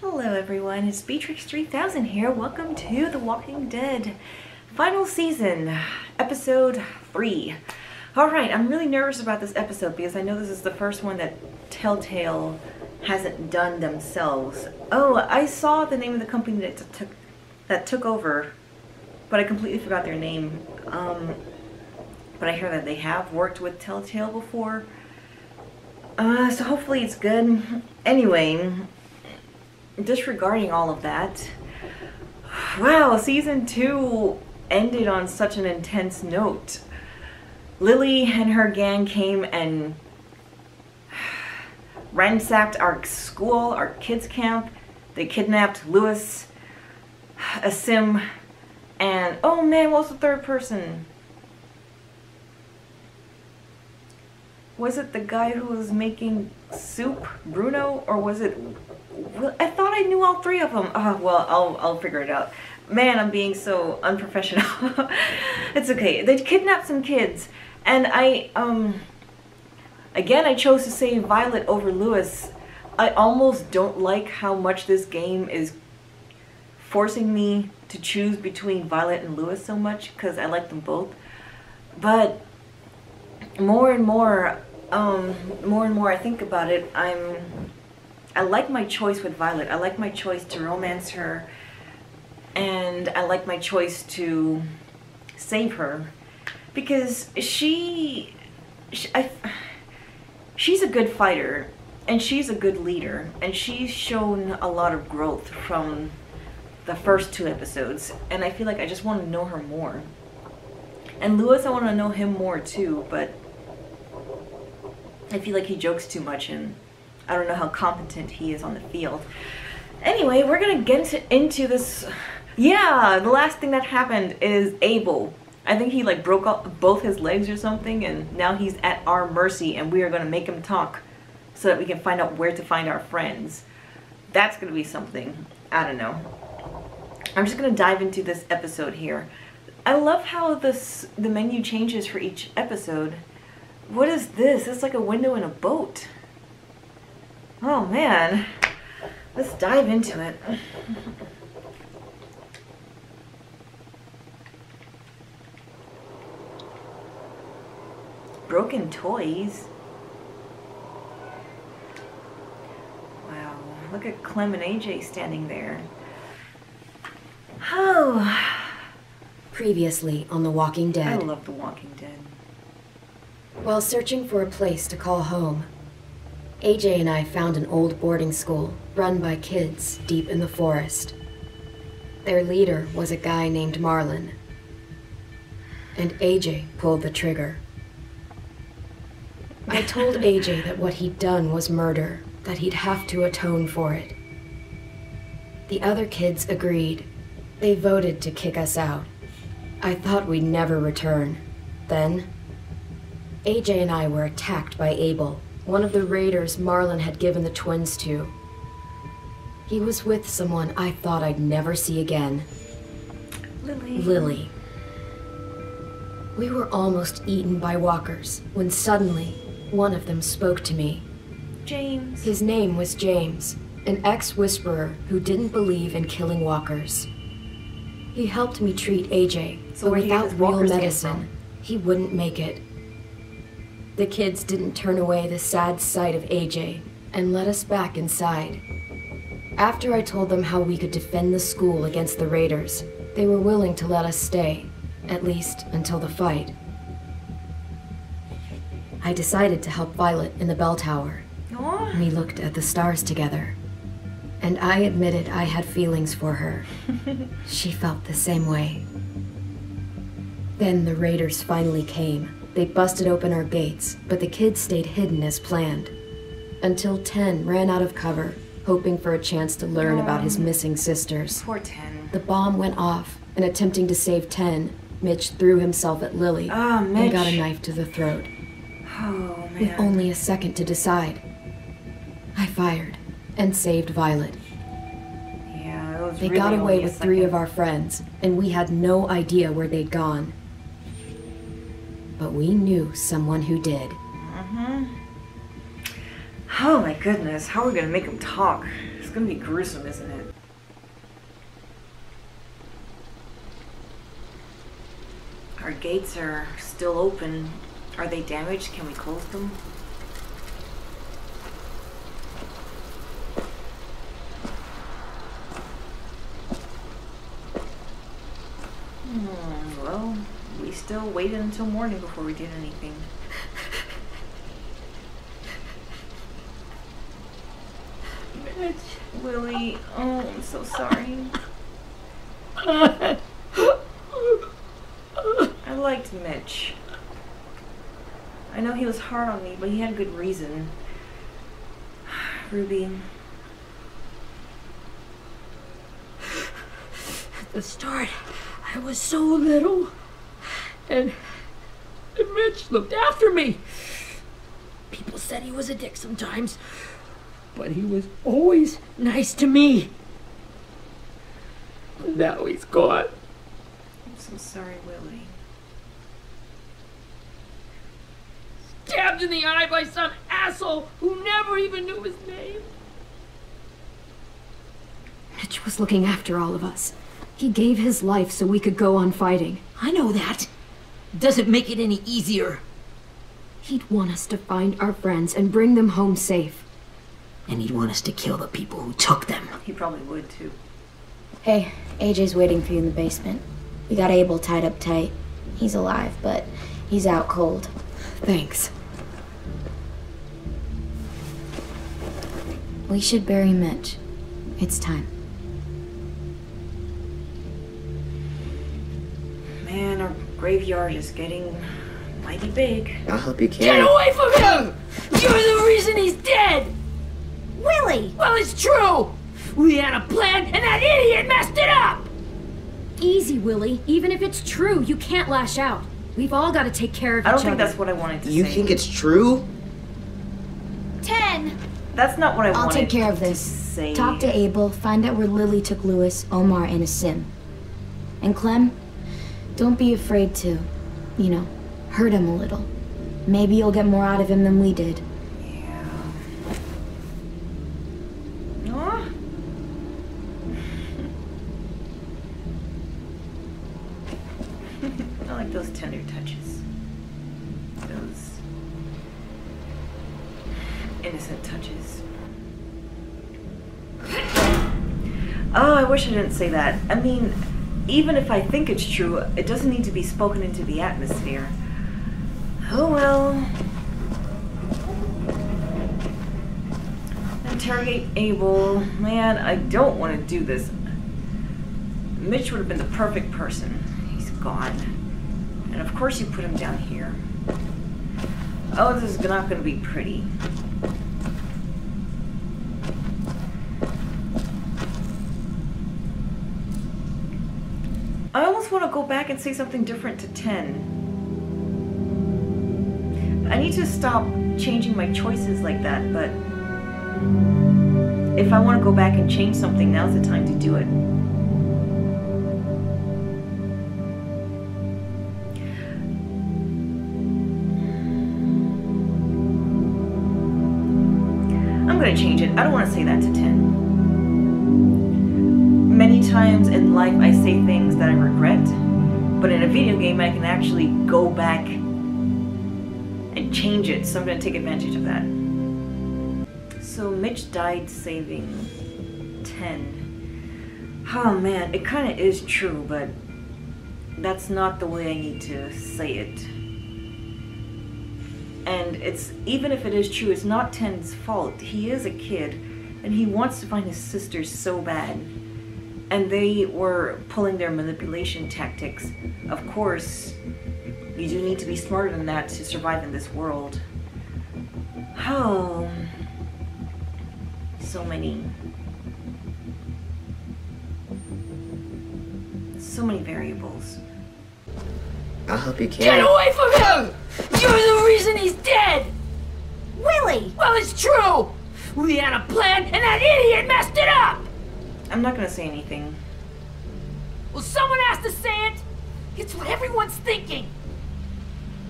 Hello everyone, it's Beatrix 3000 here. Welcome to The Walking Dead final season, episode 3. Alright, I'm really nervous about this episode because I know this is the first one that Telltale hasn't done themselves. Oh, I saw the name of the company that took over, but I completely forgot their name. But I hear that they have worked with Telltale before. So hopefully it's good. Anyway, disregarding all of that, wow, season 2 ended on such an intense note. Lily and her gang came and ransacked our school, our kids' camp. They kidnapped Lewis, Asim, and oh man, what was the third person? Was it the guy who was making soup, Bruno, or was it? I thought I knew all three of them. Well, I'll figure it out. Man, I'm being so unprofessional. It's okay. They kidnapped some kids, and again, I chose to save Violet over Lewis. I almost don't like how much this game is forcing me to choose between Violet and Lewis so much, because I like them both. But more and more I think about it, I like my choice with Violet. I like my choice to romance her, and I like my choice to save her, because she's a good fighter, and she's a good leader, and she's shown a lot of growth from the first 2 episodes, and I feel like I just want to know her more. And Lewis, I want to know him more too, but I feel like he jokes too much, and I don't know how competent he is on the field. Anyway, we're gonna get into this. Yeah, the last thing that happened is Abel. I think he like broke up both his legs or something, and now he's at our mercy, and we are gonna make him talk so that we can find out where to find our friends. That's gonna be something. I don't know. I'm just gonna dive into this episode here. I love how the menu changes for each episode. What is this? It's like a window in a boat. Oh man, let's dive into it. Broken toys. Wow, look at Clem and AJ standing there. Oh. Previously on The Walking Dead. I love The Walking Dead. While searching for a place to call home, AJ and I found an old boarding school run by kids deep in the forest. Their leader was a guy named Marlon, and AJ pulled the trigger. I told AJ that what he'd done was murder, that he'd have to atone for it. The other kids agreed. They voted to kick us out. I thought we'd never return. Then, AJ and I were attacked by Abel, one of the raiders Marlon had given the twins to. He was with someone I thought I'd never see again. Lily. We were almost eaten by walkers when suddenly one of them spoke to me. James. His name was James, an ex-whisperer who didn't believe in killing walkers. He helped me treat AJ, but without real medicine, he wouldn't make it. The kids didn't turn away the sad sight of AJ and let us back inside. After I told them how we could defend the school against the raiders, they were willing to let us stay, at least until the fight. I decided to help Violet in the bell tower. Aww. We looked at the stars together, and I admitted I had feelings for her. She felt the same way. Then the raiders finally came. They busted open our gates, but the kids stayed hidden as planned. Until Ten ran out of cover, hoping for a chance to learn about his missing sisters. Poor Ten. The bomb went off, and attempting to save Ten, Mitch threw himself at Lily and got a knife to the throat. Oh, man. With only a second to decide, I fired and saved Violet. Yeah, it was They really got away only a with 3 second. of our friends, and we had no idea where they'd gone. But we knew someone who did. Oh my goodness, how are we gonna make him talk? It's gonna be gruesome, isn't it? Our gates are still open. Are they damaged? Can we close them? Well, we still waited until morning before we did anything. Mitch, Willie, oh, I'm so sorry. I liked Mitch. I know he was hard on me, but he had good reason. Ruby. At the start, I was so little, and Mitch looked after me. People said he was a dick sometimes, but he was always nice to me. Now he's gone. I'm so sorry, Willie. Stabbed in the eye by some asshole who never even knew his name. Mitch was looking after all of us. He gave his life so we could go on fighting. I know that. Doesn't make it any easier. He'd want us to find our friends and bring them home safe. And he'd want us to kill the people who took them. He probably would, too. Hey, AJ's waiting for you in the basement. We got Abel tied up tight. He's alive, but he's out cold. Thanks. We should bury Mitch. It's time. Man, our graveyard is getting mighty big. I'll help you carry. Get away from him! You're the reason he's dead! Willie! Well, it's true! We had a plan, and that idiot messed it up! Easy, Willie. Even if it's true, you can't lash out. We've all got to take care of each I other. don't think that's what I wanted to You say. think it's true? 10! That's not what I I'll wanted take care of to this. say. Talk to Abel, find out where Lily took Lewis, Omar, and Asim. And Clem, don't be afraid to, hurt him a little. Maybe you'll get more out of him than we did. Yeah. Aw. I like those tender touches. Those innocent touches. Oh, I wish I didn't say that. I mean, even if I think it's true, it doesn't need to be spoken into the atmosphere. Oh well. Interrogate Abel. Man, I don't want to do this. Mitch would have been the perfect person. He's gone. And of course you put him down here. Oh, this is not going to be pretty. I almost want to go back and say something different to 10. I need to stop changing my choices like that, but if I want to go back and change something, now's the time to do it. I'm going to change it. I don't want to say that to 10. Many times in life I say things that I regret, but in a video game I can actually go back and change it, so I'm going to take advantage of that. So Mitch died saving 10. Oh man, it kind of is true, but that's not the way I need to say it. And it's, even if it is true, it's not 10's fault. He is a kid, and he wants to find his sisters so bad. And they were pulling their manipulation tactics. Of course, you do need to be smarter than that to survive in this world. Oh, so many variables. I'll help you Get carry. away from him! You're the reason he's dead! Willie! Well, it's true! We had a plan, and that idiot messed it up! I'm not gonna say anything. Well, someone has to say it! It's what everyone's thinking!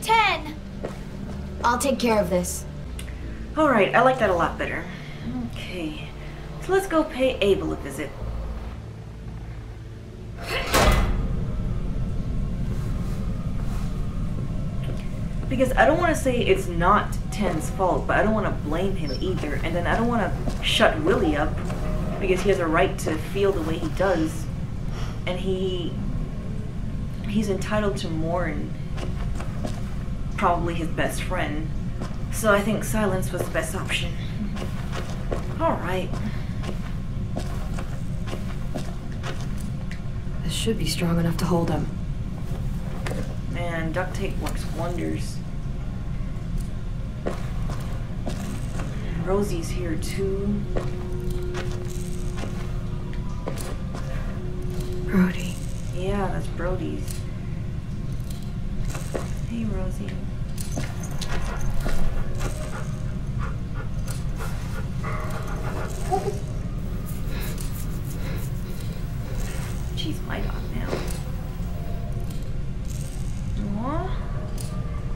10! I'll take care of this. Alright, I like that a lot better. Okay, So let's go pay Abel a visit. Because I don't want to say it's not Ten's fault, but I don't want to blame him either. And then I don't want to shut Willie up, because he has a right to feel the way he does. And he's entitled to mourn probably his best friend. So I think silence was the best option. Alright. This should be strong enough to hold him. Man, duct tape works wonders. Rosie's here too. Brody. Yeah, that's Brody's. Hey, Rosie. She's my dog now. Aww.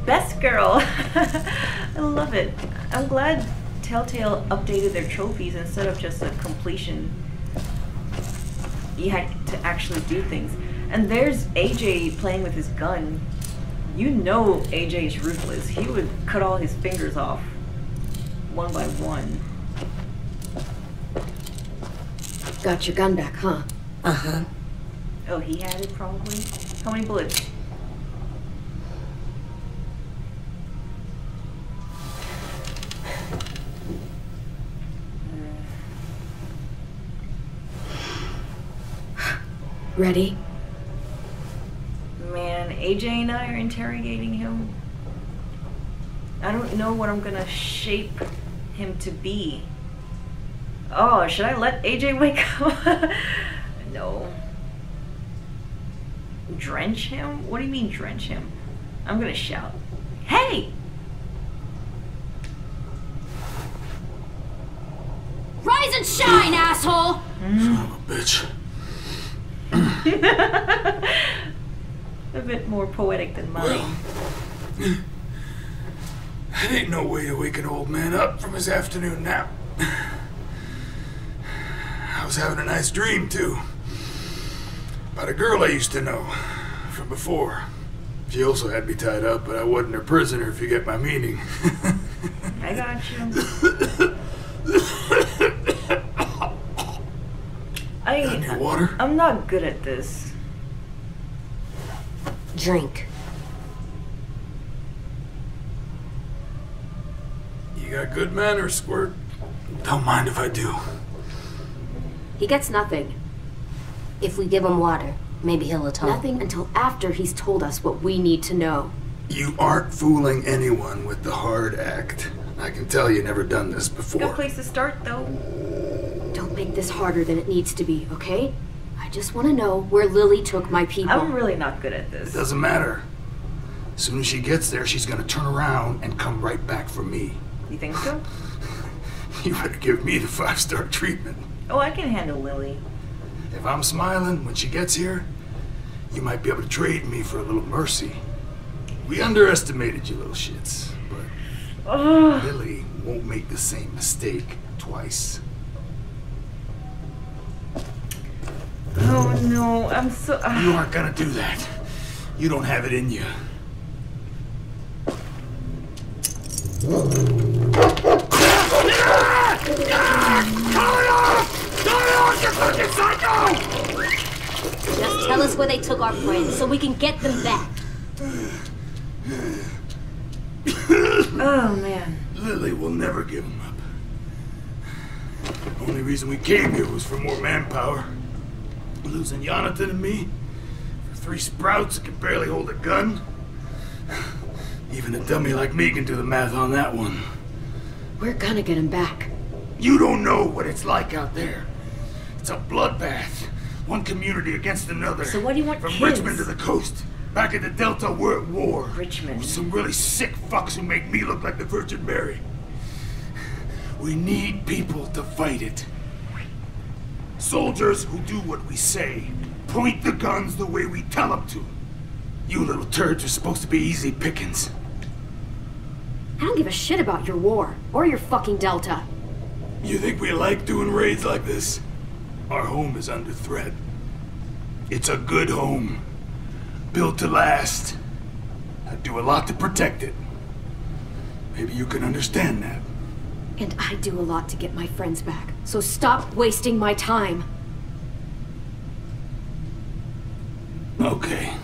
Best girl. I love it. I'm glad Telltale updated their trophies instead of just a completion. You had to actually do things. And there's AJ playing with his gun. You know AJ is ruthless. He would cut all his fingers off one by one. Got your gun back, huh? Uh-huh. Oh, he had it probably? How many bullets? Ready? Man, AJ and I are interrogating him. I don't know what I'm gonna shape him to be. Oh, should I let AJ wake up? No. Drench him? What do you mean drench him? I'm gonna shout. Hey! Rise and shine, asshole! Son of a bitch. A bit more poetic than mine. That ain't no way to wake an old man up from his afternoon nap. I was having a nice dream, too. About a girl I used to know from before. She also had me tied up, but I wasn't her prisoner, if you get my meaning. I got you. Got any water? I'm not good at this. Drink. You got good manners, Squirt. Don't mind if I do. He gets nothing. If we give him water, maybe he'll atone. Nothing until after he's told us what we need to know. You aren't fooling anyone with the hard act. I can tell you never done this before. Good place to start, though. Don't make this harder than it needs to be, okay? I just want to know where Lily took my people. I'm really not good at this. It doesn't matter. As soon as she gets there, she's gonna turn around and come right back for me. You think so? You better give me the 5-star treatment. Oh, I can handle Lily. If I'm smiling when she gets here, you might be able to trade me for a little mercy. We underestimated you little shits, but Ugh. Lily won't make the same mistake twice. Oh no, I'm so... You aren't gonna do that. You don't have it in you. Just tell us where they took our friends so we can get them back. Oh man. Lily will never give him up. Only reason we came here was for more manpower. Losing Jonathan and me for 3 sprouts that can barely hold a gun. Even a dummy like me can do the math on that one. We're gonna get him back. You don't know what it's like out there. It's a bloodbath. One community against another. So what do you want From kids? Richmond to the coast. Back in the Delta, we're at war. Richmond. With some really sick fucks who make me look like the Virgin Mary. We need people to fight it. Soldiers who do what we say. Point the guns the way we tell them to. You little turds are supposed to be easy pickings. I don't give a shit about your war, or your fucking Delta. You think we like doing raids like this? Our home is under threat. It's a good home. Built to last. I'd do a lot to protect it. Maybe you can understand that. And I do a lot to get my friends back. So stop wasting my time. Okay.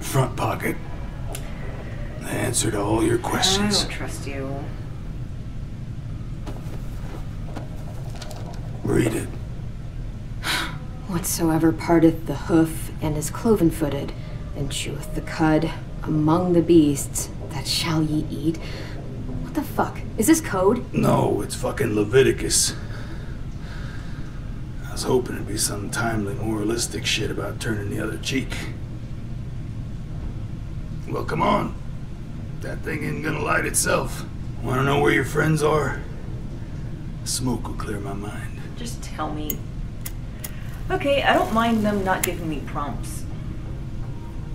Front pocket. The answer to all your questions. I don't trust you. Read it. Whatsoever parteth the hoof and is cloven-footed, and cheweth the cud among the beasts, that shall ye eat. What the fuck? Is this code? No, it's fucking Leviticus. I was hoping it'd be some timely moralistic shit about turning the other cheek. Well, come on. That thing ain't gonna light itself. Wanna know where your friends are? Smoke will clear my mind. Just tell me. Okay, I don't mind them not giving me prompts.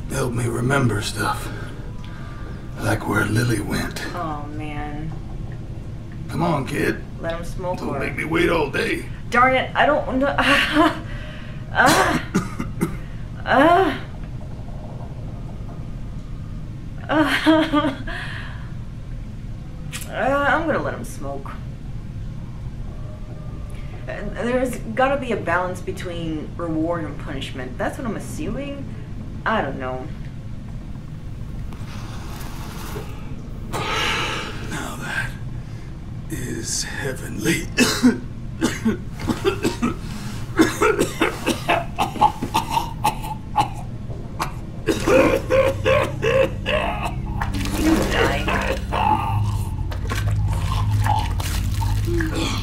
Help me remember stuff. Like where Lily went. Oh, man. Come on, kid. Let him smoke Don't or... make me wait all day. Darn it, I don't know. I'm gonna let him smoke. There's gotta be a balance between reward and punishment. That's what I'm assuming. I don't know. Now that is heavenly.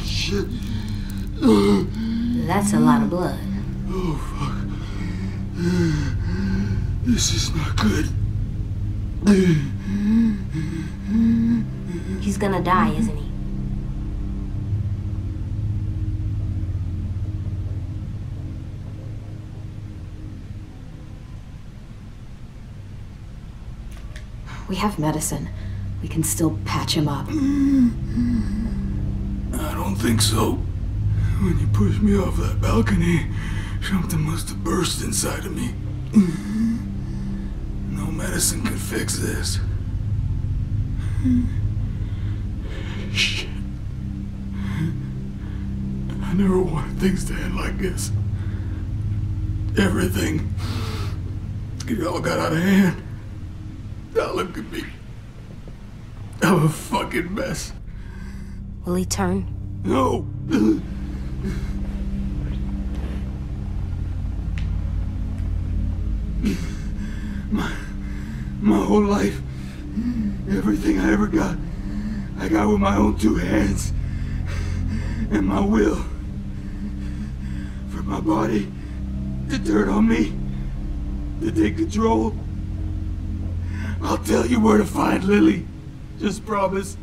Shit. That's a lot of blood. Oh, fuck. This is not good. He's gonna die, isn't he? We have medicine. We can still patch him up. I don't think so. When you pushed me off that balcony, something must have burst inside of me. No medicine could fix this. Shit. I never wanted things to end like this. Everything. It all got out of hand. Now look at me. I'm a fucking mess. Will he turn? No. My whole life, everything I ever got, I got with my own two hands and my will. For my body to turn on me, to take control. I'll tell you where to find Lily. Just promise.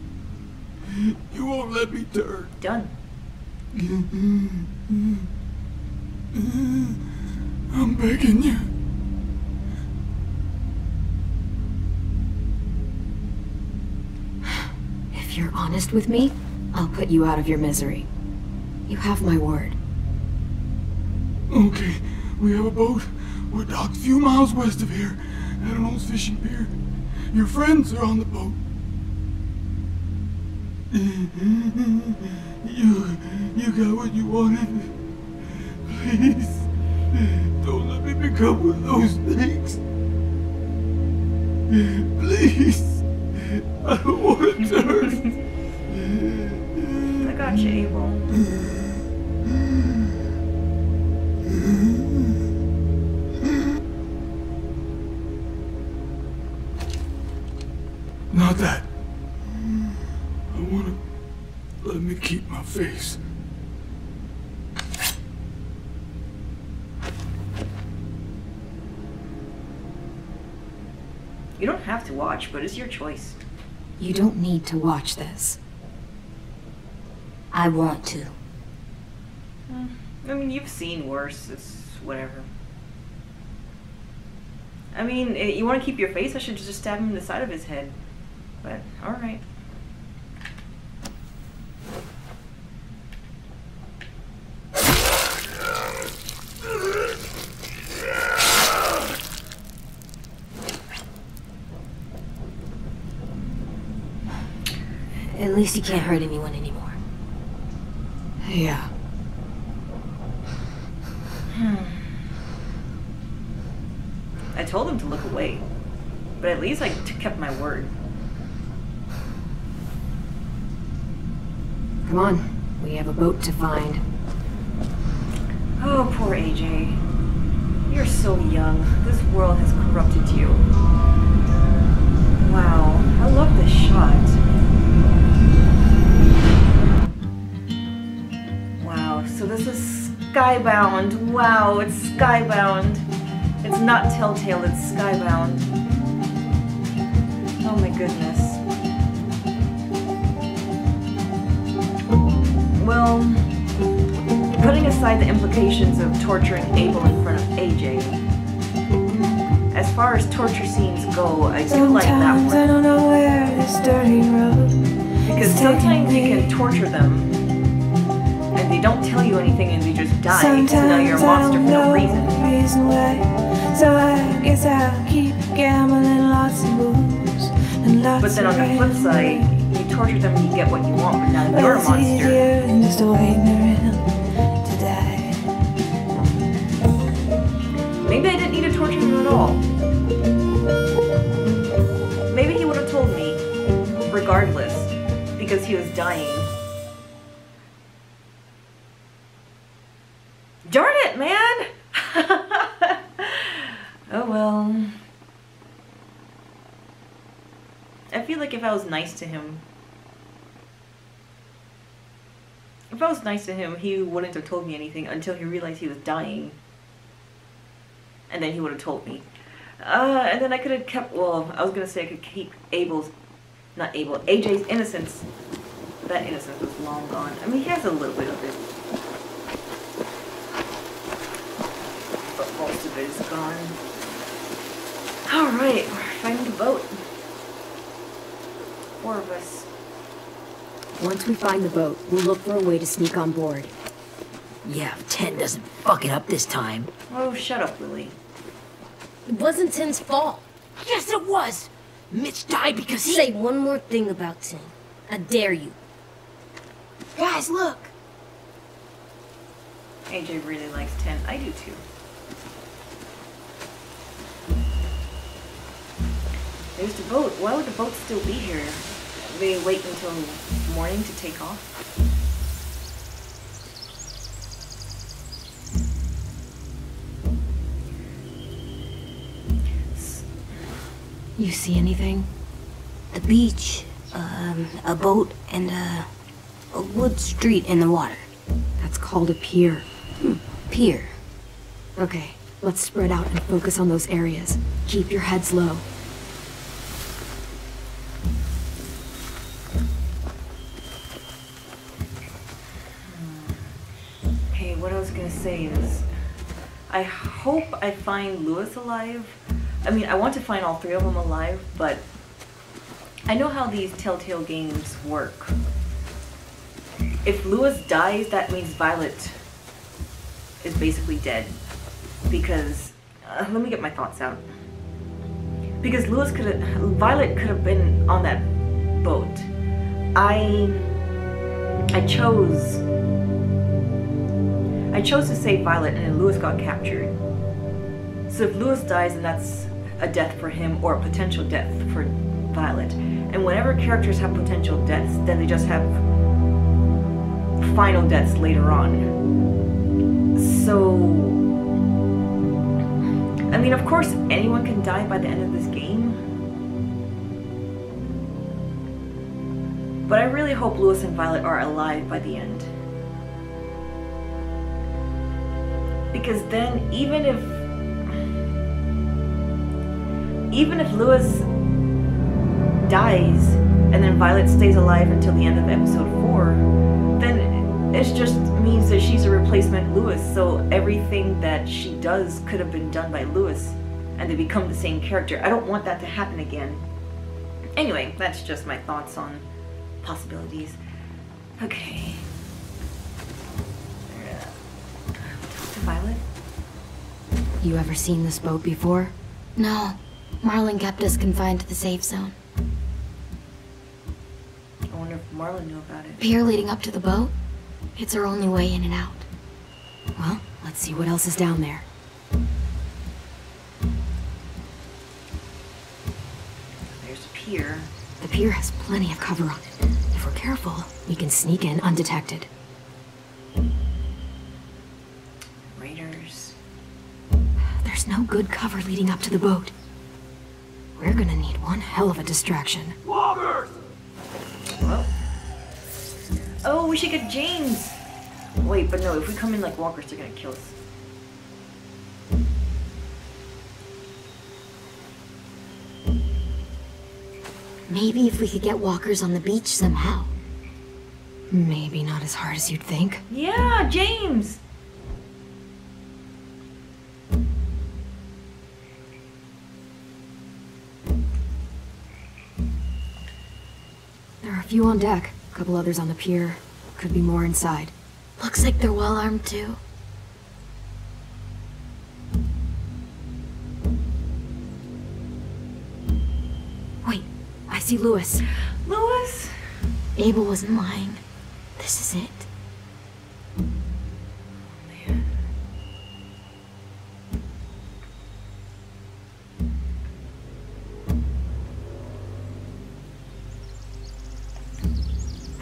You won't let me turn. Done. I'm begging you. If you're honest with me, I'll put you out of your misery. You have my word. Okay, we have a boat. We're docked a few miles west of here at an old fishing pier. Your friends are on the boat. You got what you wanted. Please, don't let me become one of those things. Please, I don't want to turn. I got you, Abel. Not that. I want to let me keep my face. You don't have to watch, but it's your choice. You don't need to watch this. I want to. I mean, you've seen worse. It's whatever. I mean, you want to keep your face? I should just stab him in the side of his head. But, alright. least he can't hurt anyone anymore. Yeah. I told him to look away, but at least I kept my word. Come on, we have a boat to find. Oh, poor AJ. You're so young. This world has corrupted you. Wow, I love this shot. Wow, so this is Skybound. Wow, it's Skybound. It's not Telltale, it's Skybound. Oh my goodness. Well, putting aside the implications of torturing Abel in front of AJ, as far as torture scenes go, I do like that one. I don't know where this dirty road. Because sometimes you can torture them, and they don't tell you anything and they just die, so now you're a monster for no reason. So I guess I'll keep gambling lots of moves and lots. But then on the flip side, you torture them and you get what you want, but now you're a monster. Just waiting around to die. Maybe I didn't need to torture him at all. Maybe he would have told me, regardless, because he was dying. Darn it, man! Oh well. I feel like if I was nice to him, he wouldn't have told me anything until he realized he was dying. And then he would have told me. And then I could have kept, well, I was gonna say I could keep AJ's innocence. That innocence was long gone. I mean, he has a little bit of it. But most of it is gone. Alright, we're finding the boat. 4 of us. Once we find the boat, we'll look for a way to sneak on board. Yeah, if 10 doesn't fuck it up this time. Oh, shut up, Lily. It wasn't Tin's fault. Yes, it was! Mitch died because he... Say one more thing about Tin. I dare you. Guys, look! AJ really likes 10. I do too. There's the boat. Why would the boat still be here? They wait until morning to take off? You see anything? The beach, a boat, and a wood street in the water. That's called a pier. Pier. Okay, let's spread out and focus on those areas. Keep your heads low. Okay, what I was gonna say is, I hope I find Louis alive. I mean, I want to find all 3 of them alive, but I know how these Telltale games work. If Louis dies, that means Violet is basically dead. Because, let me get my thoughts out. Because Violet could have been on that boat. I chose to save Violet, and then Louis got captured. So if Louis dies, then that's a death for him, or a potential death for Violet. And whenever characters have potential deaths, then they just have final deaths later on. So, I mean, of course, anyone can die by the end of this game. But I really hope Louis and Violet are alive by the end. Because then, even if Louis dies and then Violet stays alive until the end of episode 4, then it just means that she's a replacement Louis, so everything that she does could have been done by Louis and they become the same character. I don't want that to happen again. Anyway, that's just my thoughts on possibilities. Okay. Talk to Violet. You ever seen this boat before? No. Marlon kept us confined to the safe zone. I wonder if Marlon knew about it. Pier leading up to the boat? It's our only way in and out. Well, let's see what else is down there. There's a pier. The pier has plenty of cover on it. If we're careful, we can sneak in undetected. Raiders. There's no good cover leading up to the boat. We're gonna need one hell of a distraction. Walkers! Well. Oh, we should get James! Wait, but no, if we come in like walkers, they're gonna kill us. Maybe if we could get walkers on the beach somehow. Maybe not as hard as you'd think. Yeah, James! There are a few on deck, a couple others on the pier. Could be more inside. Looks like they're well armed too. Wait, I see Lewis. Lewis? Abel wasn't lying. This is it. Man.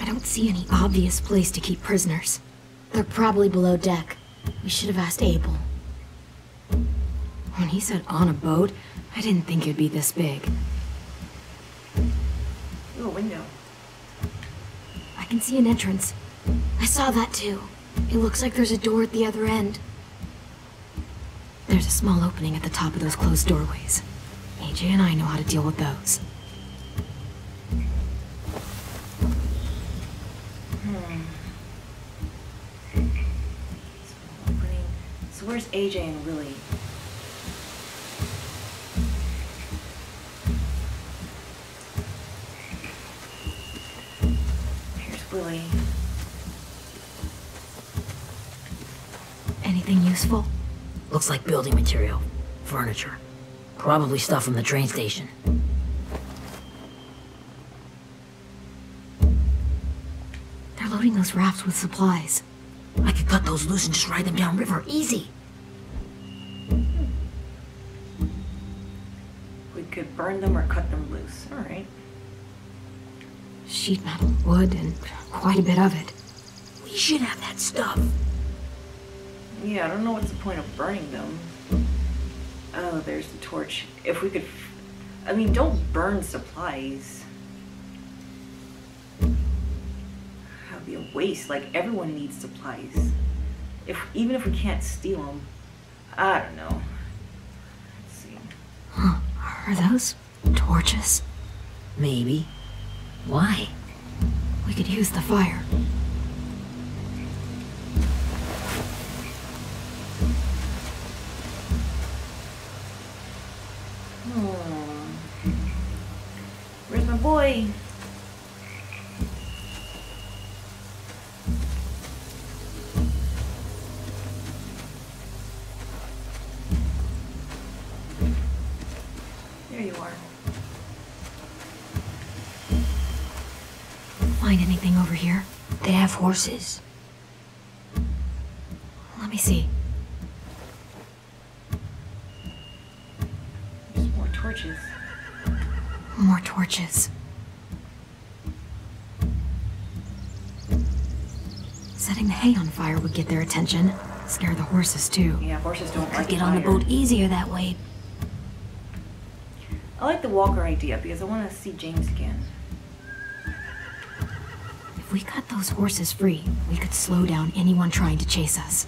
I don't see any obvious place to keep prisoners. They're probably below deck. We should have asked Abel. When he said on a boat, I didn't think it'd be this big. Ooh, a window. I can see an entrance. I saw that too. It looks like there's a door at the other end. There's a small opening at the top of those closed doorways. AJ and I know how to deal with those. Opening. So where's AJ and Willie? Here's Willie. Anything useful? Looks like building material. Furniture. Probably stuff from the train station. They're loading those rafts with supplies. I could cut those loose and just ride them downriver. Easy. We could burn them or cut them loose. Alright. Sheet metal, wood, and quite a bit of it. We should have that stuff. Yeah, I don't know what's the point of burning them. Oh, there's the torch. If we could... I mean, don't burn supplies. That'd be a waste. Like, everyone needs supplies. Even if we can't steal them. I don't know. Let's see. Huh. Are those torches? Maybe. Why? We could use the fire. Where's my boy? There you are. Find anything over here? They have horses. Let me see. There's more torches. More torches. Setting the hay on fire would get their attention. Scare the horses too. Yeah, horses don't like Could get on the fire. boat easier that way. I like the walker idea because I want to see James again. If we cut those horses free, we could slow down anyone trying to chase us.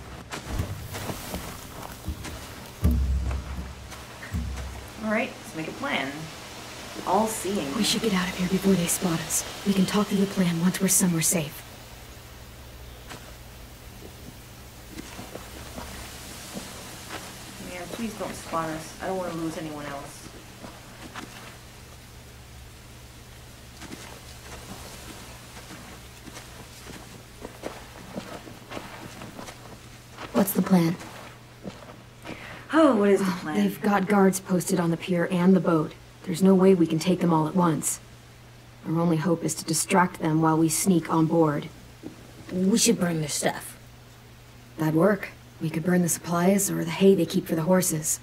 Alright, let's make a plan. All seeing. We should get out of here before they spot us. We can talk through the plan once we're somewhere safe. Man, please don't spot us. I don't want to lose anyone else. What's the plan? Oh, what is the plan? They've got guards posted on the pier and the boat. There's no way we can take them all at once. Our only hope is to distract them while we sneak on board. We should burn their stuff. That'd work. We could burn the supplies or the hay they keep for the horses.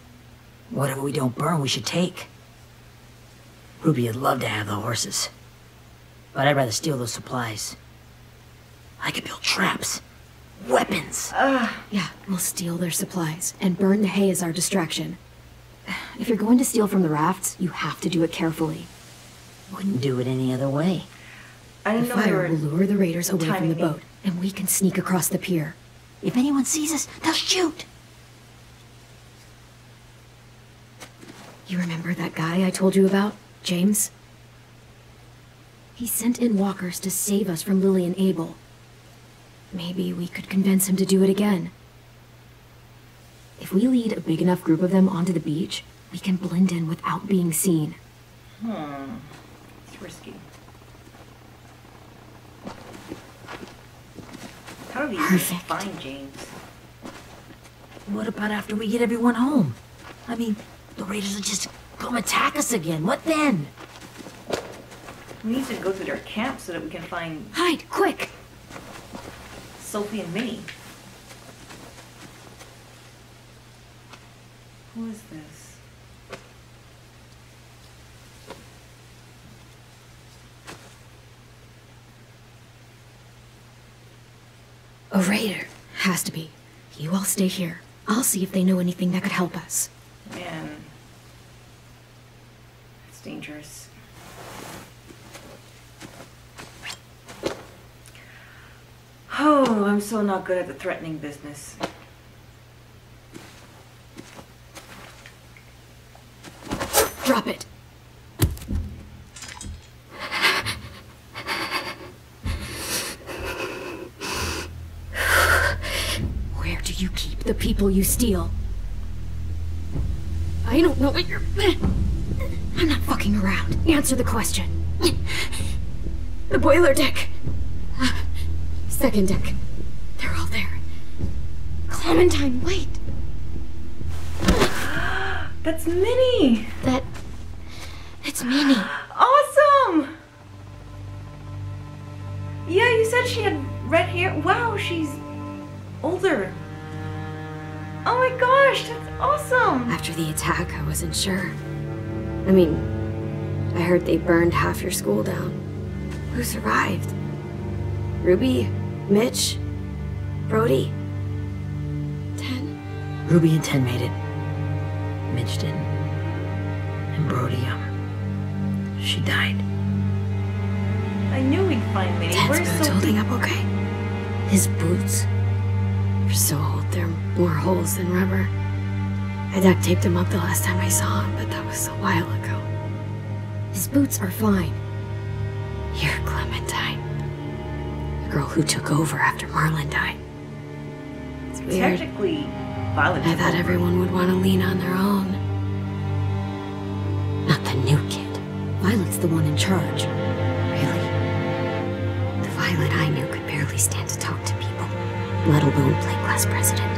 Whatever we don't burn, we should take. Ruby would love to have the horses. But I'd rather steal those supplies. I could build traps. Weapons. Yeah, we'll steal their supplies and burn the hay as our distraction. If you're going to steal from the rafts, you have to do it carefully. Wouldn't do it any other way. I The didn't know they fire were will lure the raiders away from timing the me. boat, and we can sneak across the pier. If anyone sees us, they'll shoot. You remember that guy I told you about? James? He sent in walkers to save us from Lily and Abel. Maybe we could convince him to do it again. If we lead a big enough group of them onto the beach, we can blend in without being seen. It's risky. How do we even Perfect. find James? What about after we get everyone home? I mean, the raiders will just come attack us again. What then? We need to go to their camp so that we can find Hide, quick! Sophie and Minnie. Who is this? A raider. Has to be. You all stay here. I'll see if they know anything that could help us. Man. It's dangerous. Oh, I'm so not good at the threatening business. Drop it. Where do you keep the people you steal? I don't know what you're... I'm not fucking around. Answer the question. The boiler deck. Second deck. They're all there. Clementine, wait. That's Minnie! It's Minnie. Awesome! Yeah, you said she had red hair. Wow, she's older. Oh my gosh, that's awesome! After the attack, I wasn't sure. I mean, I heard they burned half your school down. Who survived? Ruby? Mitch? Brody? 10? Ruby and 10 made it. Mitch didn't. And Brody, she died. I knew we'd find Minnie. 10's Where's boots Sophie? holding up okay? His boots are so old, they're more holes than rubber. I duct taped him up the last time I saw him, but that was a while ago. His boots are fine. You're Clementine. The girl who took over after Marlon died. It's weird. Technically, Violet. I thought everyone would want to lean on their own. Not the new kid. Violet's the one in charge. Really? The Violet I knew could barely stand to talk to people, let alone play class president.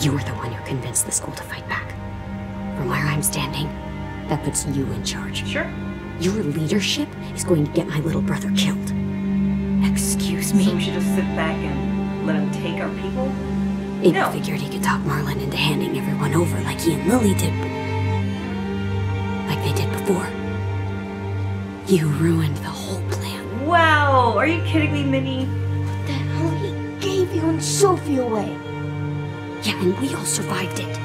You're the one who convinced the school to fight back. From where I'm standing, that puts you in charge. Sure. Your leadership is going to get my little brother killed. Excuse me? So we should just sit back and let him take our people? Abe No. figured he could talk Marlon into handing everyone over like he and Lily did. Like they did before. You ruined the whole plan. Wow, are you kidding me, Minnie? The hell he gave you and Sophie away. Yeah, and we all survived it.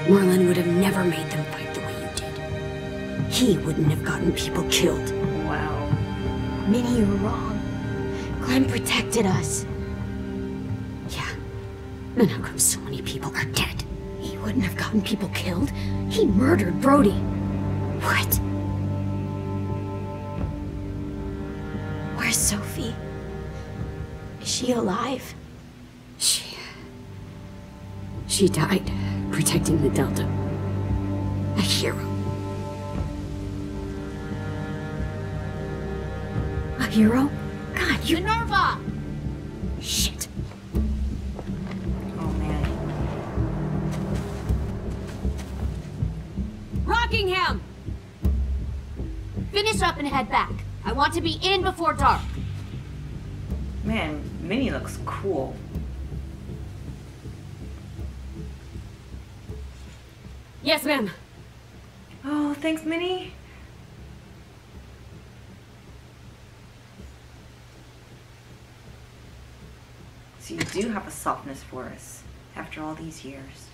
Marlon would have never made them fight the way you did. He wouldn't have gotten people killed. Wow. Minnie, you're wrong. Clem protected us. Yeah. And how come so many people are dead? He wouldn't have gotten people killed. He murdered Brody. What? Where's Sophie? Is she alive? She died protecting the Delta. A hero. A hero? God, you... Minerva! Shit. Oh man. Rockingham! up and head back. I want to be in before dark. Man, Minnie looks cool. Yes, ma'am. Oh, thanks, Minnie. So you do have a softness for us after all these years.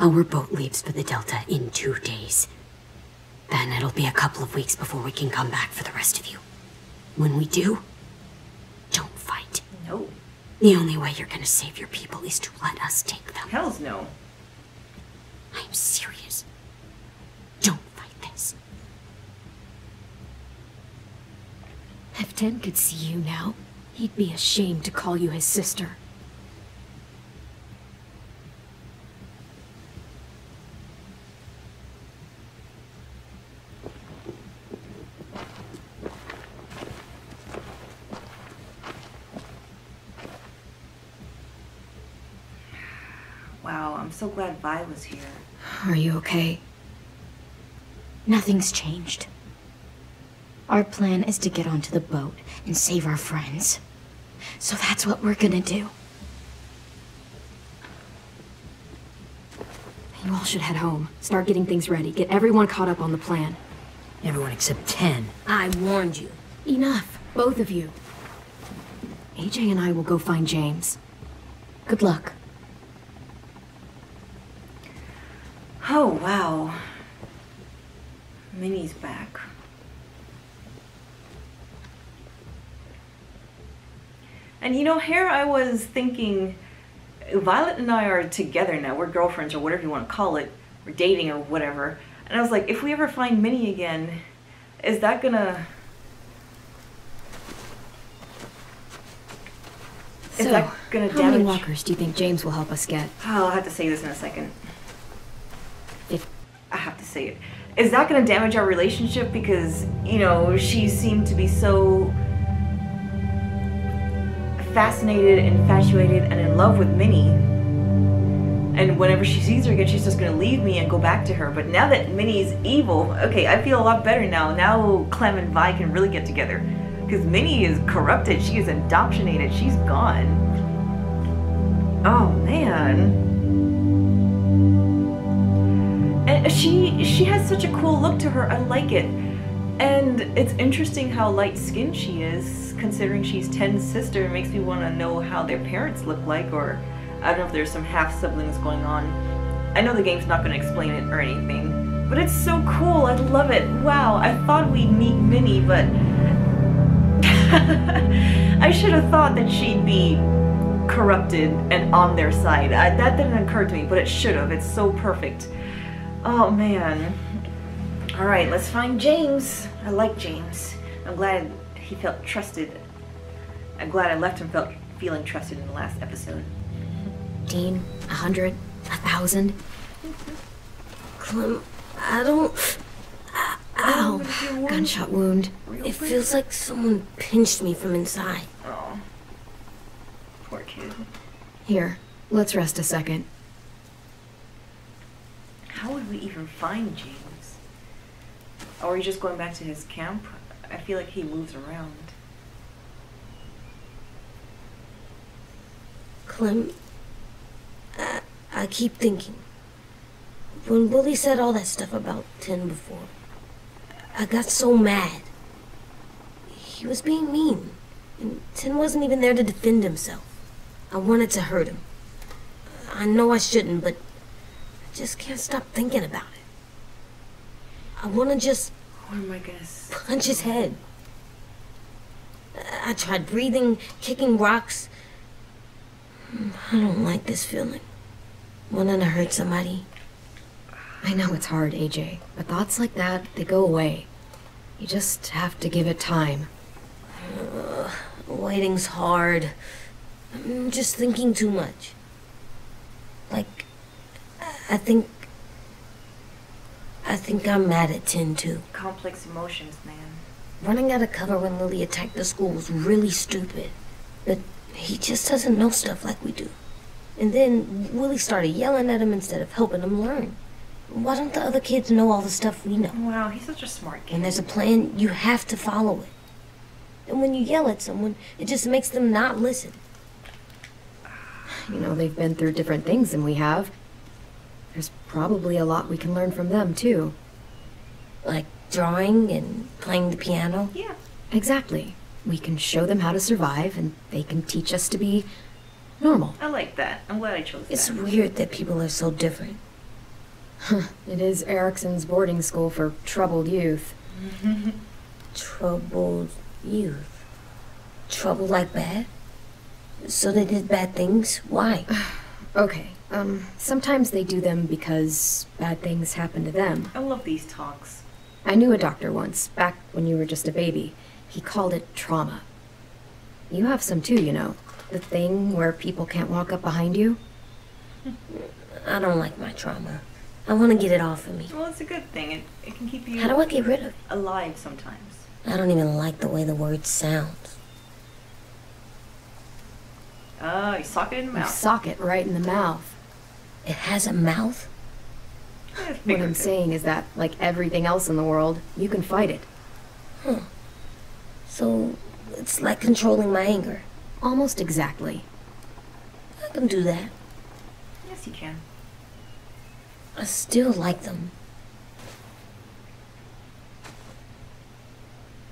Our boat leaves for the Delta in 2 days. Then it'll be a couple of weeks before we can come back for the rest of you. When we do, don't fight. No. The only way you're gonna save your people is to let us take them. Hells no. I'm serious. Don't fight this. If Ten could see you now, he'd be ashamed to call you his sister. Wow, I'm so glad Vi was here. Are you okay? Nothing's changed. Our plan is to get onto the boat and save our friends. So that's what we're gonna do. You all should head home. Start getting things ready. Get everyone caught up on the plan. Everyone except 10. I warned you. Enough, both of you. AJ and I will go find James. Good luck. Oh, wow. Minnie's back. And you know, here I was thinking, Violet and I are together now. We're girlfriends or whatever you want to call it. We're dating or whatever. And I was like, if we ever find Minnie again, is that gonna... Is that gonna how many damage... walkers do you think James will help us get? Oh, I'll have to say this in a second. I have to say it. Is that going to damage our relationship? Because, you know, she seemed to be so fascinated, infatuated, and in love with Minnie. And whenever she sees her again, she's just going to leave me and go back to her. But now that Minnie's evil, okay, I feel a lot better now. Now Clem and Vi can really get together. Because Minnie is corrupted. She is indoctrinated. She's gone. Oh, man. And she has such a cool look to her. I like it. And it's interesting how light-skinned she is, considering she's Ten's sister. It makes me want to know how their parents look like, or I don't know if there's some half-siblings going on. I know the game's not going to explain it or anything, but it's so cool. I love it. Wow, I thought we'd meet Minnie, but I should have thought that she'd be corrupted and on their side. That didn't occur to me, but it should have. It's so perfect. Oh, man. All right, let's find James. I like James. I'm glad he felt trusted. I'm glad I left him feeling trusted in the last episode. Dean, 100, 1,000. Clem, I don't... Ow. Gunshot wound. It feels like someone pinched me from inside. Oh. Poor kid. Here, let's rest a second. How would we even find James? Or are we just going back to his camp? I feel like he moves around. Clem, I keep thinking. When Willie said all that stuff about 10 before, I got so mad. He was being mean, and 10 wasn't even there to defend himself. I wanted to hurt him. I know I shouldn't, but I just can't stop thinking about it. I want to just Oh my goodness. punch his head. I tried breathing, kicking rocks. I don't like this feeling. Wanting to hurt somebody. I know it's hard, AJ, but thoughts like that, they go away. You just have to give it time. Waiting's hard. I'm just thinking too much. Like, I think I'm mad at 10 too. Complex emotions, man. Running out of cover when Lily attacked the school was really stupid. But he just doesn't know stuff like we do. And then Willie started yelling at him instead of helping him learn. Why don't the other kids know all the stuff we know? Wow, he's such a smart kid. When there's a plan, you have to follow it. And when you yell at someone, it just makes them not listen. You know, they've been through different things than we have. There's probably a lot we can learn from them, too. Like drawing and playing the piano? Yeah. Exactly. We can show them how to survive, and they can teach us to be normal. I like that. I'm glad I chose that. It's weird that people are so different. It is Erickson's boarding school for troubled youth. Troubled youth? Trouble like bad? So they did bad things? Why? Okay, sometimes they do them because bad things happen to them. I love these talks. I knew a doctor once, back when you were just a baby. He called it trauma. You have some too, you know. The thing where people can't walk up behind you. I don't like my trauma. I want to get it off of me. Well, it's a good thing. It can keep you... How do I get rid of it? Alive sometimes. I don't even like the way the word sounds. Oh, you sock it in the You mouth. sock it right in the mouth. It has a mouth? What I'm saying is that, like everything else in the world, you can fight it. Huh. So, it's like controlling my anger. Almost exactly. I can do that. Yes, you can. I still like them.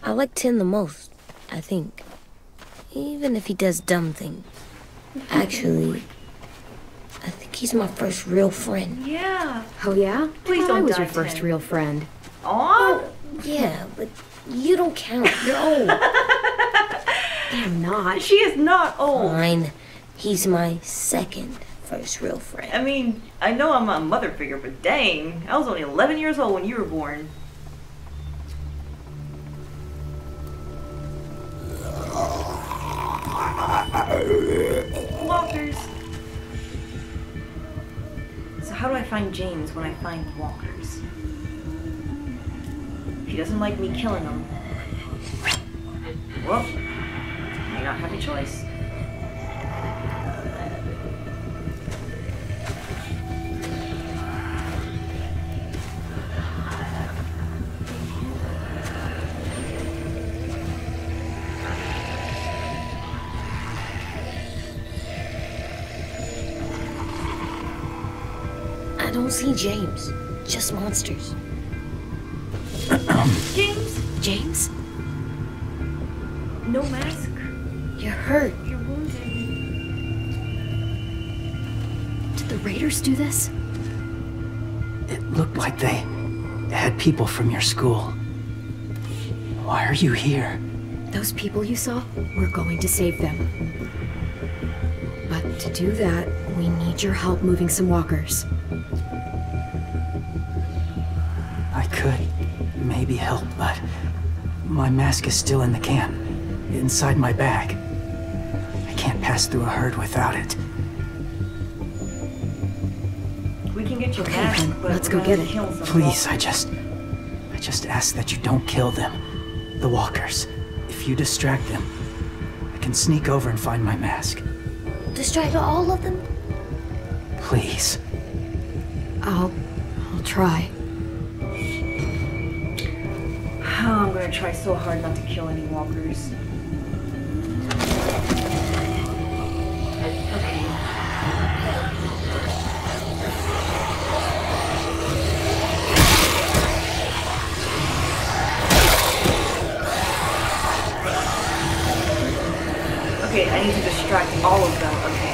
I like Tin the most, I think. Even if he does dumb things. Actually, I think he's my first real friend. Yeah. Oh yeah? Please I don't was die, your first Tin. real friend. Aw. Yeah, but you don't count. You're old. I'm not. She is not old. Fine. He's my second first real friend. I mean, I know I'm a mother figure, but dang, I was only 11 years old when you were born. Walkers. So how do I find James when I find walkers? He doesn't like me killing him. Well, may not have a choice. I don't see James. Just monsters. James? James? No mask? You're hurt. You're wounded. Did the Raiders do this? It looked like they had people from your school. Why are you here? Those people you saw, we're going to save them. But to do that, we need your help moving some walkers. I could maybe help, but my mask is still in the camp, inside my bag. I can't pass through a herd without it. We can get your Okay, mask, then, but let's we're go gonna get it. kill some Please, walkers. I just ask that you don't kill them. The walkers. If you distract them, I can sneak over and find my mask. Distract all of them? Please. I'll try. Oh, I'm gonna try so hard not to kill any walkers. Okay, I need to distract all of them. Okay.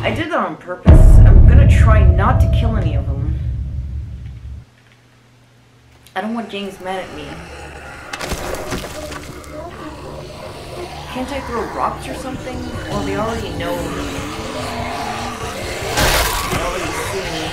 I did that on purpose. I'm gonna try not to kill any of them. I don't want James mad at me. Can't I throw rocks or something? Well, they already know. They already see me.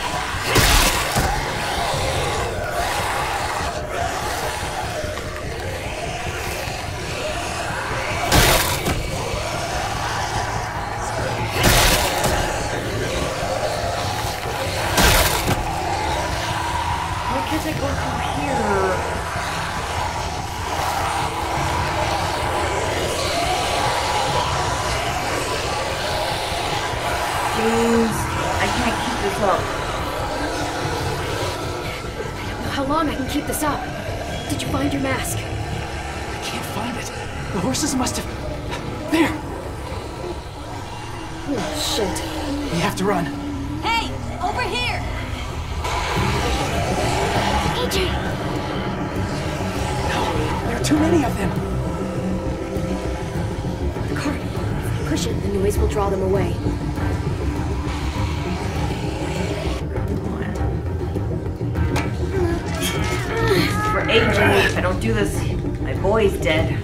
Why can't I go through here? I can't keep this up. I don't know how long I can keep this up. Did you find your mask? I can't find it. The horses must have... There! Oh, shit. We have to run. Hey, over here! AJ! No, there are too many of them. The cart. Push it, the noise will draw them away. For AJ, if I don't do this, my boy's dead.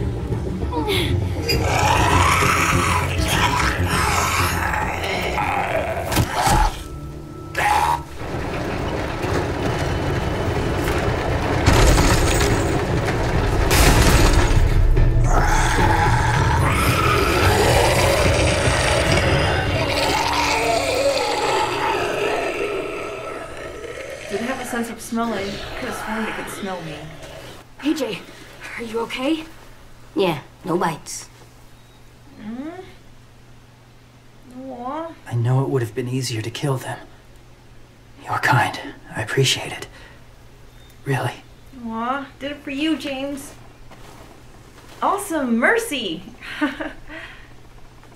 Didn't have a sense of smell. I could have sworn they could smell me. AJ, are you okay? Yeah, no bites. Aww. I know it would have been easier to kill them. You're kind. I appreciate it. Really. Aw, did it for you, James. Awesome, mercy. There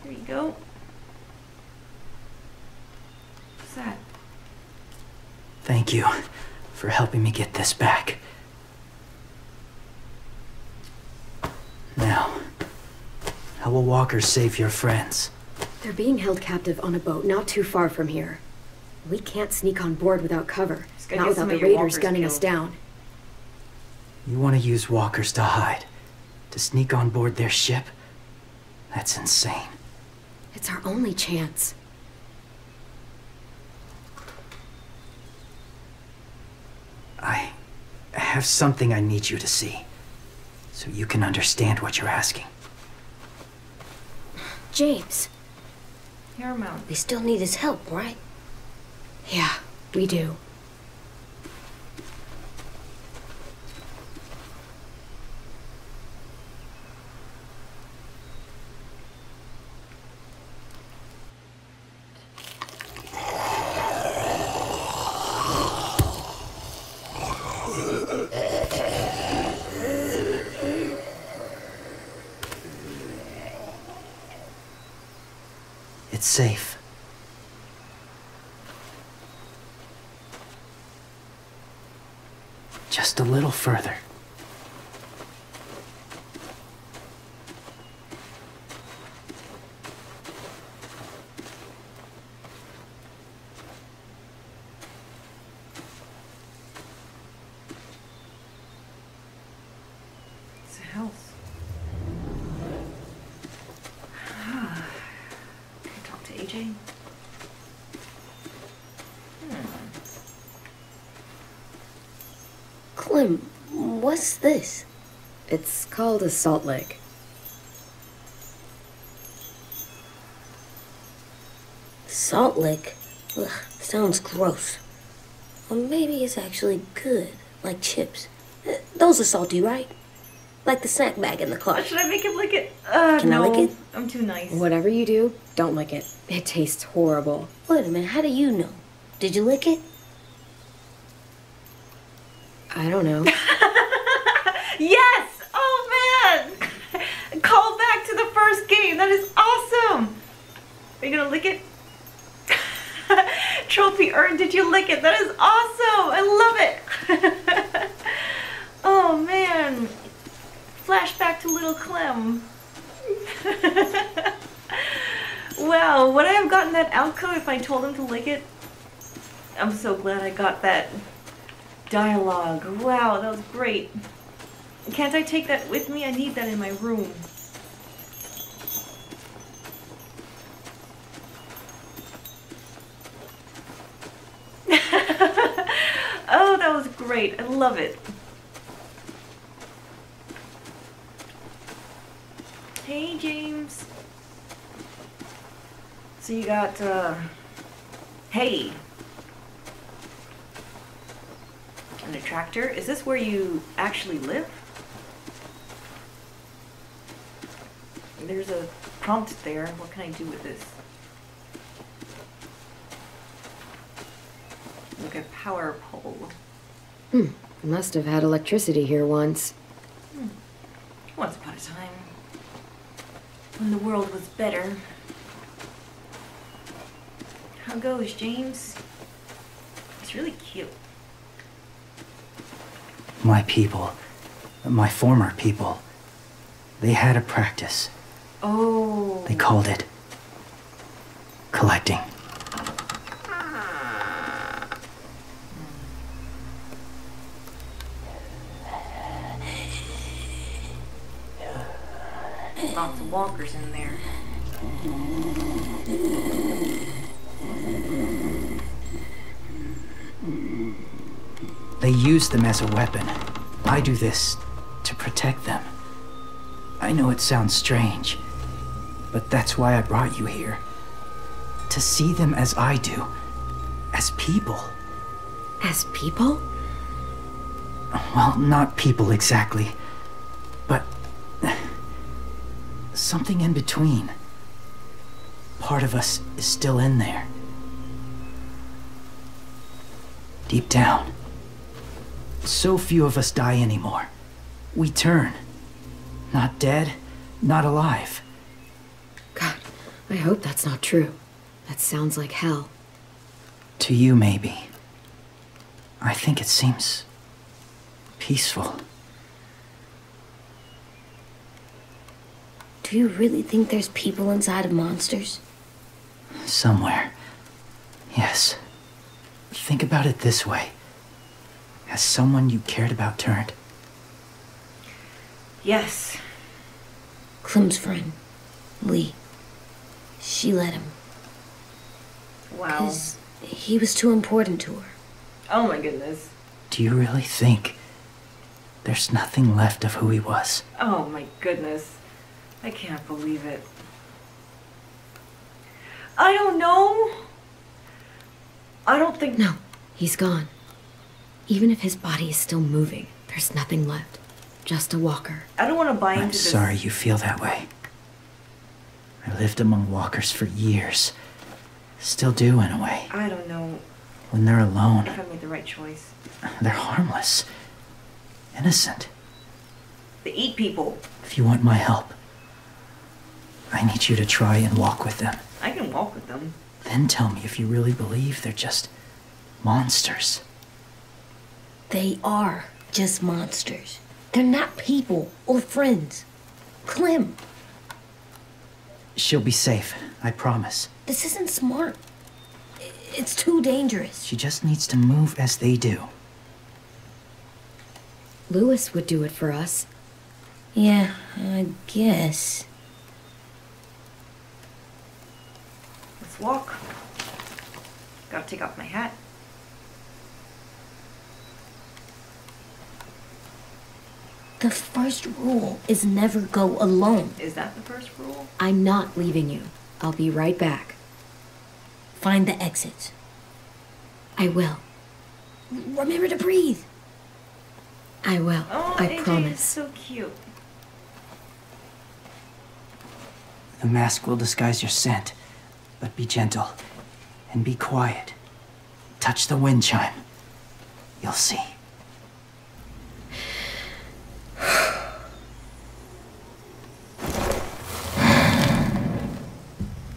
you go. What's that? Thank you for helping me get this back. Now, how will walkers save your friends? They're being held captive on a boat not too far from here. We can't sneak on board without cover. gotta Not get some without the of your raiders walkers gunning us killed. down. You want to use walkers to hide? To sneak on board their ship? That's insane. It's our only chance. I have something I need you to see, so you can understand what you're asking. James. Paramount. We still need his help, right? Yeah, we do. It's safe. Just a little further. It's a house. Can I talk to AJ? Clem, what's this? It's called a salt lick. Salt lick? Ugh, sounds gross. Or maybe it's actually good, like chips. Those are salty, right? Like the snack bag in the car. Should I make him lick it? Can I no. lick it? I'm too nice. Whatever you do, don't lick it. It tastes horrible. Wait a minute, how do you know? Did you lick it? I don't know. Yes! Oh man! Call back to the first game. That is awesome. Are you gonna lick it? Trophy earned. Did you lick it? That is awesome. I love it. Oh man. Flashback to little Clem. Wow, would I have gotten that outcome if I told him to lick it? I'm so glad I got that dialogue. Wow, that was great. Can't I take that with me? I need that in my room. Oh, that was great. I love it. Hey, James. So you got, hey. An attractor? Is this where you actually live? There's a prompt there. What can I do with this? like a power pole. Must have had electricity here once. Once upon a time, when the world was better. How goes, James? It's really cute. My people, my former people, they had a practice. Oh. They called it collecting. Lots of walkers in there. They use them as a weapon. I do this to protect them. I know it sounds strange, but that's why I brought you here. To see them as I do. As people. As people? Well, not people exactly, but something in between. Part of us is still in there. Deep down. So few of us die anymore. We turn. Not dead, not alive. God, I hope that's not true. That sounds like hell. To you, maybe. I think it seems peaceful. Do you really think there's people inside of monsters? Somewhere. Yes. Think about it this way. Has someone you cared about turned? Yes. Clem's friend, Lee. She let him. Wow. 'Cause he was too important to her. Oh my goodness. Do you really think there's nothing left of who he was? Oh my goodness. I can't believe it. I don't know. I don't think... No, he's gone. Even if his body is still moving, there's nothing left. Just a walker. I don't want to buy into I'm this. sorry you feel that way. I lived among walkers for years. Still do, in a way. I don't know When they're alone, if I made the right choice. they're harmless. Innocent. They eat people. If you want my help, I need you to try and walk with them. I can walk with them. Then tell me if you really believe they're just monsters. They are just monsters. They're not people or friends. Clem, She'll be safe, I promise. this isn't smart. It's too dangerous. She just needs to move as they do. Lewis would do it for us. Yeah, I guess. Let's walk. Gotta take off my hat. The first rule is never go alone. Is that the first rule? I'm not leaving you. I'll be right back. Find the exits. I will. Remember to breathe. I will. Oh, I AJ is promise. so cute. The mask will disguise your scent, but be gentle and be quiet. Touch the wind chime. You'll see.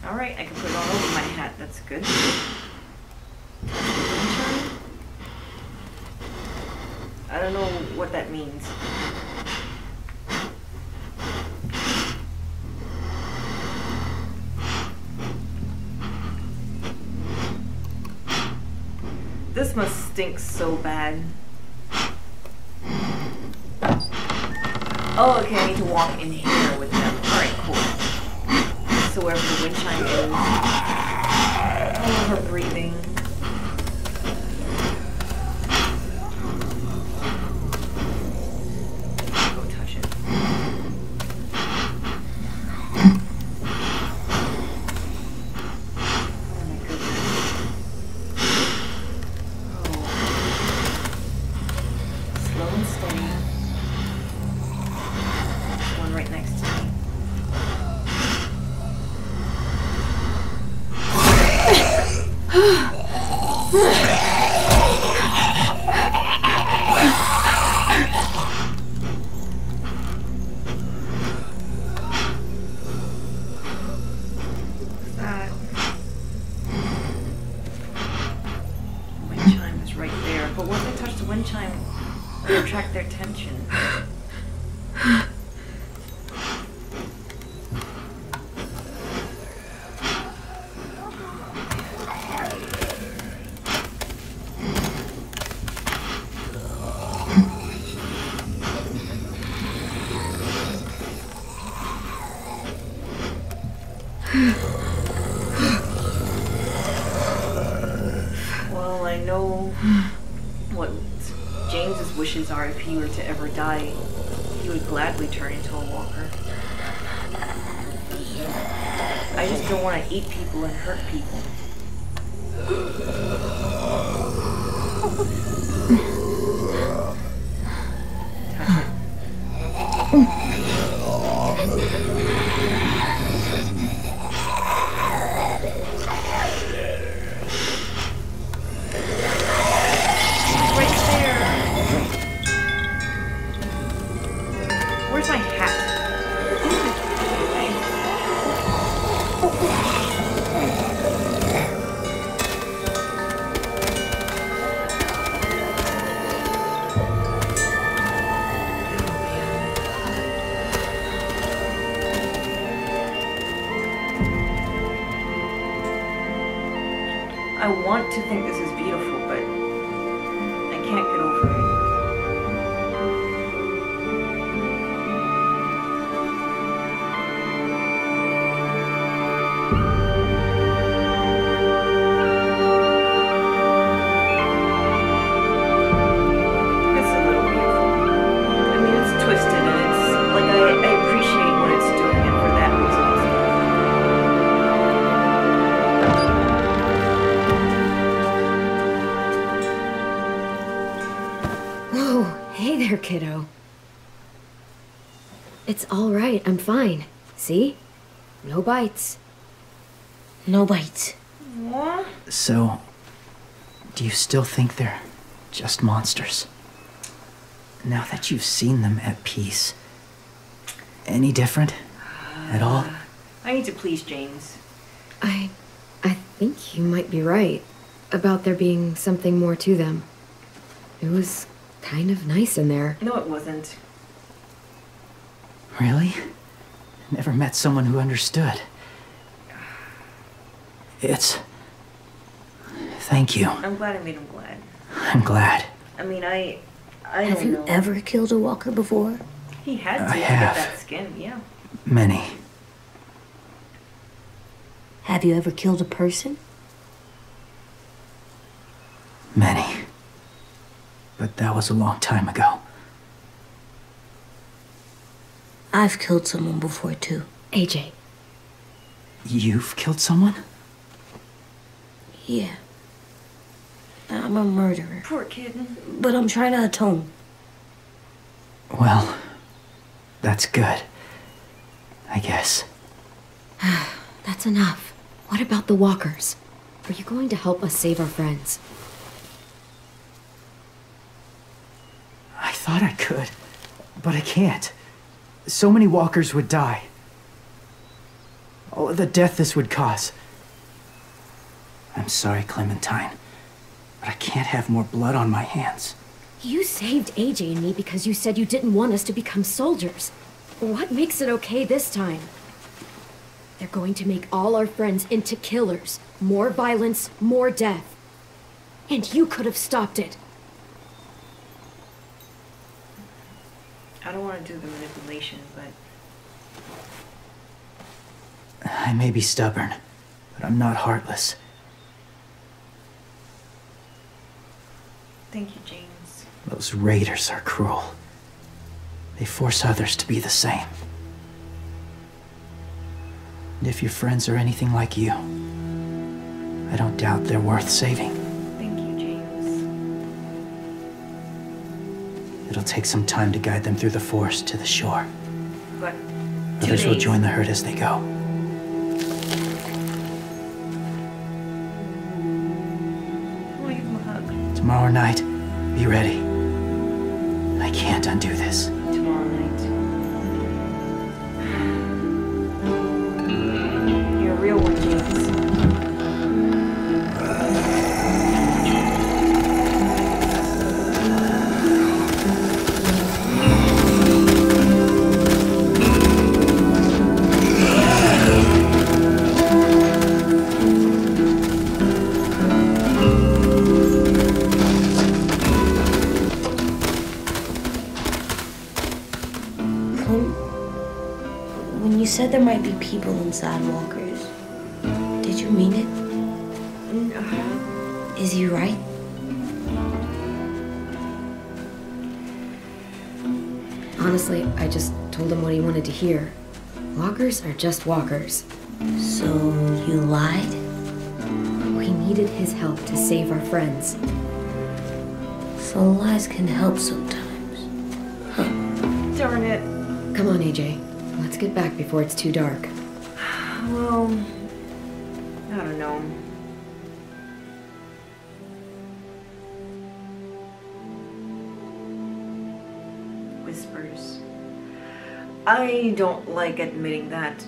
Alright, I can put it all over my hat. That's good. I don't know what that means. This must stink so bad. Oh, okay, I need to walk in here with them. Alright, cool. So wherever the wind chime is. Oh, her breathing. Go touch it. Slow and steady. One right next to me. But what if I touch the wind chime and attract their attention? Well, I know what James's wishes are if he were to ever die. He would gladly turn into a walker. I just don't want to eat people and hurt people. Where's my hat? I want to think this is beautiful, but I can't get over it. Kiddo. It's all right. I'm fine. See? No bites. No bites. What? So, do you still think they're just monsters? Now that you've seen them at peace, any different at all? I need to please James. I think you might be right about there being something more to them. It was kind of nice in there. No, it wasn't. Really? Never met someone who understood. Thank you. I'm glad I made him glad. I'm glad. I mean, I Have don't you know. ever killed a walker before? He had to I get have. that skin, yeah. Many. Have you ever killed a person? Many. But that was a long time ago. I've killed someone before, too. AJ. You've killed someone? Yeah. I'm a murderer. Poor kid. But I'm trying to atone. Well, that's good. I guess. That's enough. What about the walkers? Are you going to help us save our friends? I thought I could, but I can't. So many walkers would die. Oh, the death this would cause. I'm sorry, Clementine, but I can't have more blood on my hands. You saved AJ and me because you said you didn't want us to become soldiers. What makes it okay this time? They're going to make all our friends into killers. More violence, more death. And you could have stopped it. I don't want to do the manipulation, but... I may be stubborn, but I'm not heartless. Thank you, James. Those raiders are cruel. They force others to be the same. And if your friends are anything like you, I don't doubt they're worth saving. Thank you, James. It'll take some time to guide them through the forest to the shore. But 2 Others will days. join the herd as they go. I want to give him a hug. Tomorrow night, be ready. I can't undo this. Tomorrow night. You're a real one, James. said there might be people inside walkers. Did you mean it? Is he right? Honestly, I just told him what he wanted to hear. Walkers are just walkers. So you lied? We needed his help to save our friends. So lies can help sometimes. Huh. Darn it. Come on, AJ. Let's get back before it's too dark. Well, I don't know. Whispers. I don't like admitting that.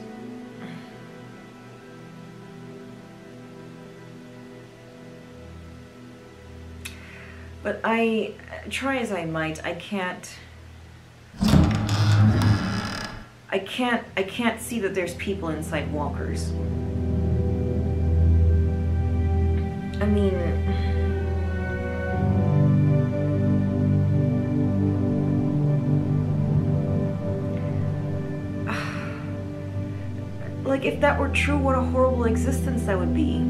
But I try as I might, I can't see that there's people inside walkers. I mean, like if that were true, what a horrible existence that would be.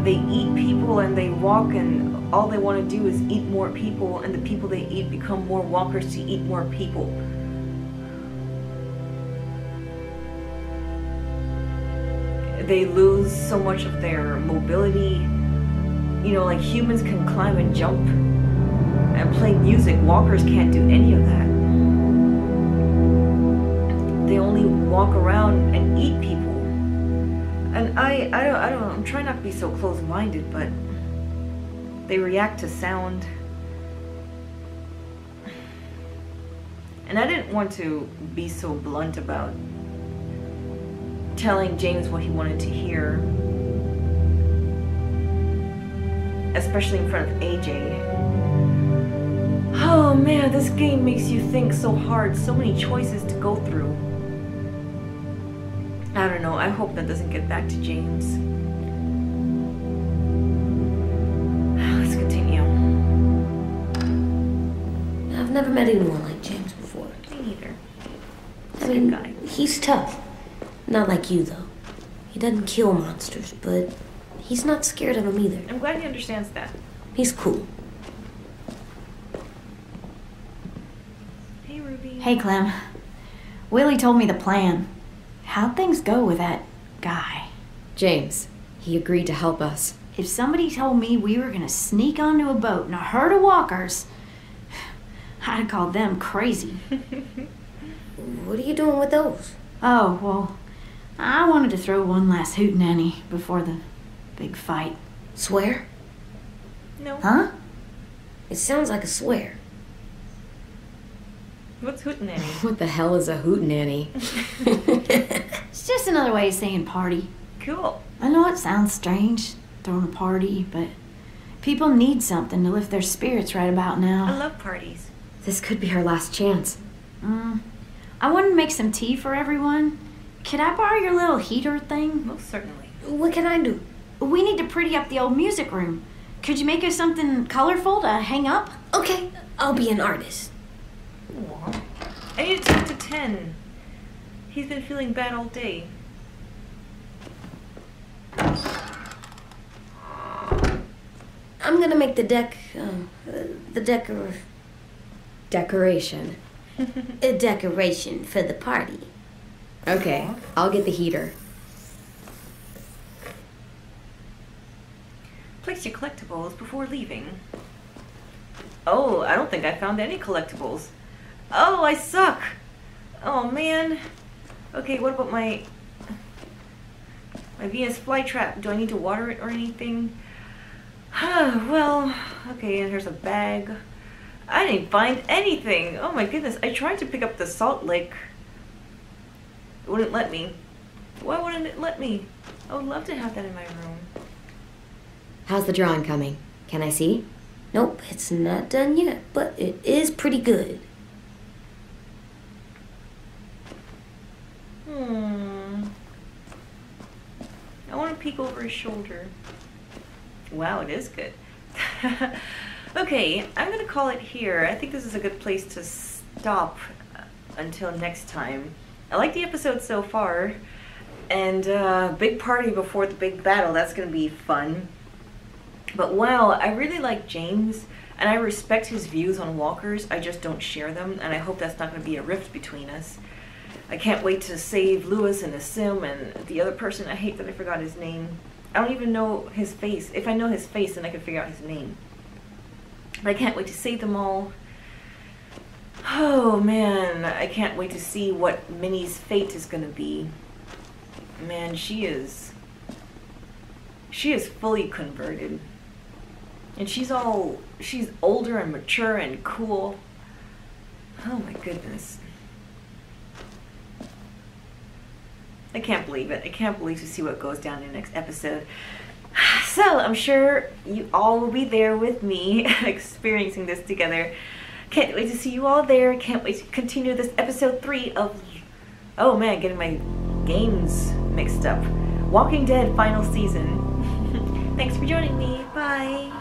They eat people and they walk, and all they want to do is eat more people, and the people they eat become more walkers to eat more people. They lose so much of their mobility. You know, like humans can climb and jump and play music. Walkers can't do any of that. They only walk around and eat people. And I don't know, I'm trying not to be so close-minded, but they react to sound. And I didn't want to be so blunt about telling James what he wanted to hear, especially in front of AJ. Oh man, this game makes you think so hard, so many choices to go through. I don't know, I hope that doesn't get back to James. Let's continue. I've never met anyone like James before. Me neither. He's a good guy. He's tough. Not like you, though. He doesn't kill monsters, but he's not scared of them either. I'm glad he understands that. He's cool. Hey, Ruby. Hey, Clem. Willie told me the plan. How'd things go with that guy? James, he agreed to help us. If somebody told me we were gonna sneak onto a boat in a herd of walkers, I'd have called them crazy. What are you doing with those? Oh, well, I wanted to throw one last hootenanny before the big fight. Swear? No. Huh? It sounds like a swear. What's hootenanny? What the hell is a hootenanny? It's just another way of saying party. Cool. I know it sounds strange, throwing a party, but people need something to lift their spirits right about now. I love parties. This could be our last chance. I wanted to make some tea for everyone. Could I borrow your little heater thing? Most certainly. What can I do? We need to pretty up the old music room. Could you make us something colorful to hang up? Okay, I'll be an artist. Aww. I need to talk to Ten. He's been feeling bad all day. I'm gonna make the Decoration. a decoration for the party. Okay, I'll get the heater. Place your collectibles before leaving. Oh, I don't think I found any collectibles. Oh, I suck. Oh, man. Okay, what about my Venus flytrap? Do I need to water it or anything? Well, okay, and here's a bag. I didn't find anything. Oh my goodness, I tried to pick up the salt lick. It wouldn't let me. Why wouldn't it let me? I would love to have that in my room. How's the drawing coming? Can I see? Nope, it's not done yet, but it is pretty good. I want to peek over his shoulder. Wow, it is good. Okay, I'm gonna call it here. I think this is a good place to stop until next time. I like the episode so far, and big party before the big battle. That's gonna be fun. But wow, I really like James, and I respect his views on walkers. I just don't share them, and I hope that's not gonna be a rift between us. I can't wait to save Lewis and Aasim and the other person. I hate that I forgot his name. I don't even know his face. If I know his face, then I can figure out his name. But I can't wait to save them all. Oh man, I can't wait to see what Minnie's fate is gonna be. Man, she is fully converted. And she's older and mature and cool. Oh my goodness. I can't believe it. I can't believe to see what goes down in the next episode. So, I'm sure you all will be there with me, experiencing this together. Can't wait to see you all there. Can't wait to continue this episode 3 of... Oh man, getting my games mixed up. Walking Dead final season. Thanks for joining me. Bye.